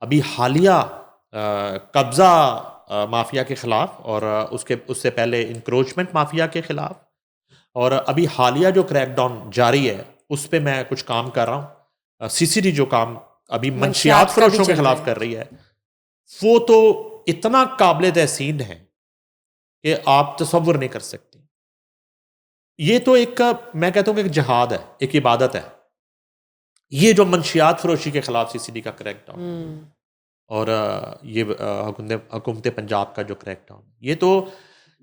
अभी हालिया कब्ज़ा माफिया के ख़िलाफ़ और उससे पहले इंक्रोचमेंट माफिया के ख़िलाफ़, और अभी हालिया जो क्रैकडाउन जारी है उस पे मैं कुछ काम कर रहा हूँ। सीसीडी जो काम अभी मंशियात मंशियात का भी फरोशों के चल रहा खिलाफ है। कर रही है, वो तो इतना काबिल तहसीन है कि आप तसव्वुर नहीं कर सकते। ये तो एक मैं कहता हूँ कि एक जिहाद है, एक इबादत है। ये जो मंशियात फरोशी के खिलाफ सीसीडी का क्रैकडाउन और ये हुकूमत पंजाब का जो क्रैकडाउन, ये तो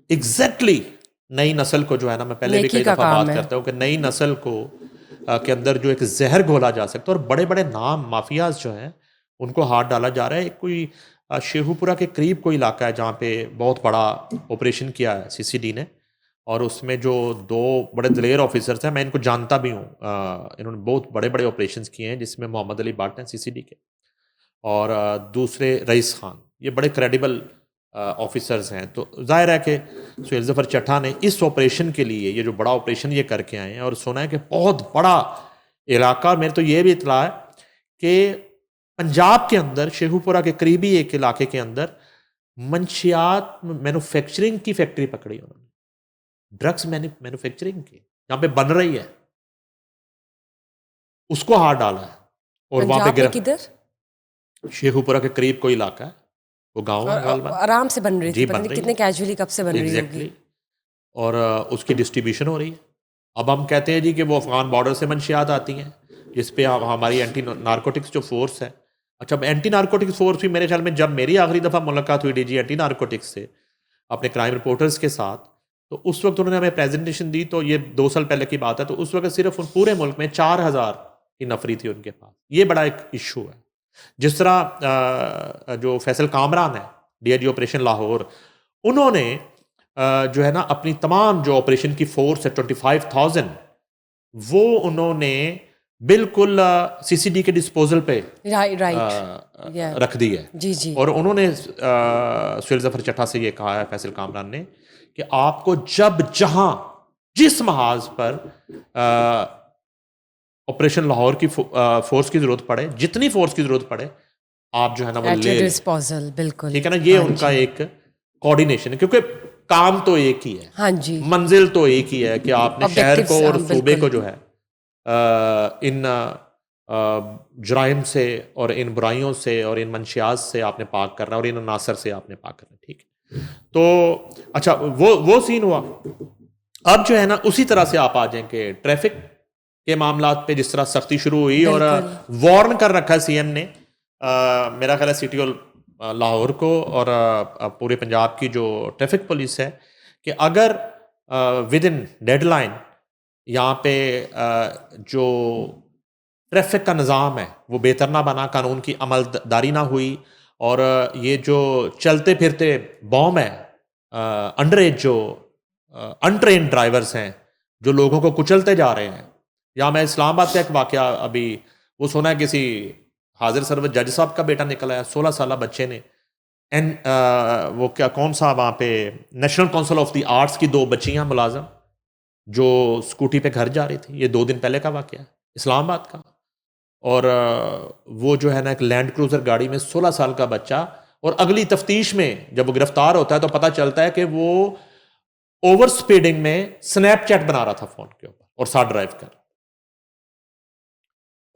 एग्जैक्टली नई नस्ल को जो है ना, मैं पहले भी नेकी कई का दफ़ा काम बात है। करता हूँ कि नई नस्ल को के अंदर जो एक जहर घोला जा सकता है, और बड़े बड़े नाम माफियाज जो हैं उनको हाथ डाला जा रहा है। एक कोई शेखुपुरा के करीब कोई इलाका है जहाँ पे बहुत बड़ा ऑपरेशन किया है सीसीडी ने, और उसमें जो दो बड़े दलेर ऑफिसर्स हैं, मैं इनको जानता भी हूँ। इन्होंने बहुत बड़े बड़े ऑपरेशन किए हैं, जिसमें मोहम्मद अली भट्ट हैं सीसीडी के, और दूसरे रईस खान, ये बड़े क्रेडिबल ऑफिसर्स हैं। तो जाहिर है कि सुहेल ज़फ़र चट्टा ने इस ऑपरेशन के लिए, ये जो बड़ा ऑपरेशन ये करके आए हैं, और सुना है कि बहुत बड़ा इलाका, मेरे तो ये भी इतला है कि पंजाब के अंदर शेखुपुरा के करीबी एक इलाके के अंदर मंशियात मैन्युफैक्चरिंग की फैक्ट्री पकड़ी उन्होंने, ड्रग्स मैन्युफैक्चरिंग की, जहाँ पे बन रही है, उसको हाथ डाला है और वहाँ पे पंजाब में गिरफ्त। किधर? शेखुपुरा के करीब कोई इलाका है, वो गाँव और है गालबन। आराम से बन रही थी, जी, पता बन नहीं रही कितने है, कैजुअली कब से बन रही होगी। एग्जैक्टली। और उसकी डिस्ट्रीब्यूशन हो रही है। अब हम कहते हैं जी कि वो अफगान बॉर्डर से मंशियात आती हैं, जिस पे हमारी एंटी नारकोटिक्स जो फोर्स है। अच्छा, अब एंटी नारकोटिक्स फोर्स भी मेरे ख्याल में, जब मेरी आखिरी दफ़ा मुलाकात हुई डीजी एंटी नारकोटिक्स से अपने क्राइम रिपोर्टर्स के साथ, तो उस वक्त उन्होंने हमें प्रेजेंटेशन दी, तो ये 2 साल पहले की बात है, तो उस वक्त सिर्फ उन पूरे मुल्क में 4000 की नफरी थी उनके पास। ये बड़ा एक इशू है। जिस तरह जो फैसल कामरान है, डीआईजी ऑपरेशन लाहौर, उन्होंने जो है ना अपनी तमाम जो ऑपरेशन की फोर्स है 25,000, वो उन्होंने बिल्कुल सीसीडी के डिस्पोजल पे राइट राइट। या रख दी है। जी जी। और उन्होंने सुहेल ज़फ़र चट्टा से ये कहा है, फैसल कामरान ने, कि आपको जब जहां जिस महाज पर ऑपरेशन लाहौर की फोर्स की जरूरत पड़े, जितनी फोर्स की जरूरत पड़े, आप जो है ना वो एट योर ले लें। डिस्पोजल, बिल्कुल। ठीक है ना, ये हाँ उनका जी। एक कोऑर्डिनेशन है, क्योंकि काम तो एक ही है, हाँ जी। मंजिल तो एक ही है कि आपने शहर ऑब्जेक्टिव्स, को और सूबे बिल्कुल। को जो है इन जराइम से और इन बुराइयों से और इन मंशियात से आपने पाक करना है, और इन अनासर से आपने पाक करना है। ठीक है, तो अच्छा, वो सीन हुआ। अब जो है ना उसी तरह से आप आ जाएं कि ट्रैफिक के मामलात पे जिस तरह सख्ती शुरू हुई, और बिल्कुल। वार्न कर रखा है सीएम ने, मेरा ख्याल है सिटी ऑफ लाहौर को और पूरे पंजाब की जो ट्रैफिक पुलिस है, कि अगर विद इन डेडलाइन यहाँ पे जो ट्रैफिक का निज़ाम है वो बेहतर ना बना, कानून की अमलदारी ना हुई, और ये जो चलते फिरते बॉम्ब है, अंडर एज जो अनट्रेन ड्राइवर्स हैं, जो लोगों को कुचलते जा रहे हैं। या मैं इस्लामाबाद का एक वाकया अभी वो सुना है, किसी हाजिर सरवत जज साहब का बेटा निकला है, 16 साल बच्चे ने वो क्या कौन सा वहाँ पे national council of the arts की 2 बच्चियाँ मुलाजम, जो स्कूटी पे घर जा रही थी, ये 2 दिन पहले का वाकया है इस्लामाबाद का। और वो जो है ना एक लैंड क्रूजर गाड़ी में 16 साल का बच्चा, और अगली तफ्तीश में जब वो गिरफ्तार होता है तो पता चलता है कि वो ओवर स्पीडिंग में स्नैपचैट बना रहा था फोन के ऊपर और साथ ड्राइव कर,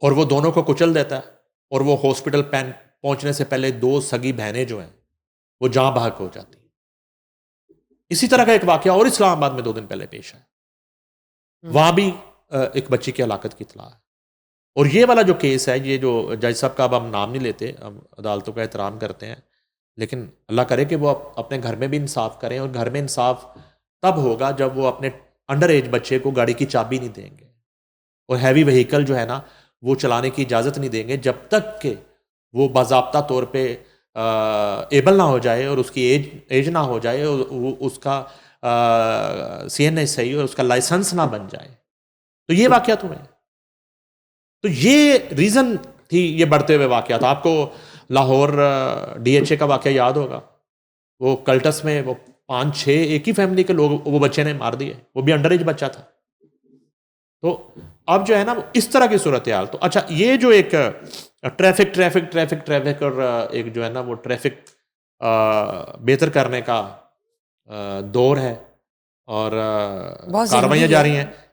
और वो दोनों को कुचल देता है, और वो हॉस्पिटल पहुंचने से पहले 2 सगी बहनें जो हैं वो जहां बहक हो जाती। इसी तरह का एक वाकया और इस्लामाबाद में 2 दिन पहले पेश आया, वहां भी एक बच्ची की हलाकत की इतला है। और ये वाला जो केस है, ये जो जज साहब का अब हम नाम नहीं लेते, हम अदालतों का एहतराम करते हैं, लेकिन अल्लाह करे कि वो अपने घर में भी इंसाफ करें, और घर में इंसाफ तब होगा जब वो अपने अंडर एज बच्चे को गाड़ी की चाबी नहीं देंगे, और हैवी व्हीकल जो है ना वो चलाने की इजाज़त नहीं देंगे जब तक कि वो बाज़ाब्ता तौर पे एबल ना हो जाए, और उसकी एज ना हो जाए, और वो उसका CNA सही और उसका लाइसेंस ना बन जाए। तो ये वाकया तो है। तो ये रीज़न थी ये बढ़ते हुए वाकयात। आपको लाहौर DHA का वाकया याद होगा, वो कल्टस में वो 5-6 एक ही फैमिली के लोग वो बच्चे ने मार दिए, वो भी अंडर एज बच्चा था। तो अब जो है ना इस तरह की सूरत हाल। तो अच्छा, ये जो एक ट्रैफिक ट्रैफिक ट्रैफिक ट्रैफिक और एक जो है ना वो ट्रैफिक बेहतर करने का दौर है और बहुत कार्रवाइयाँ ज़रूरी जारी है। हैं।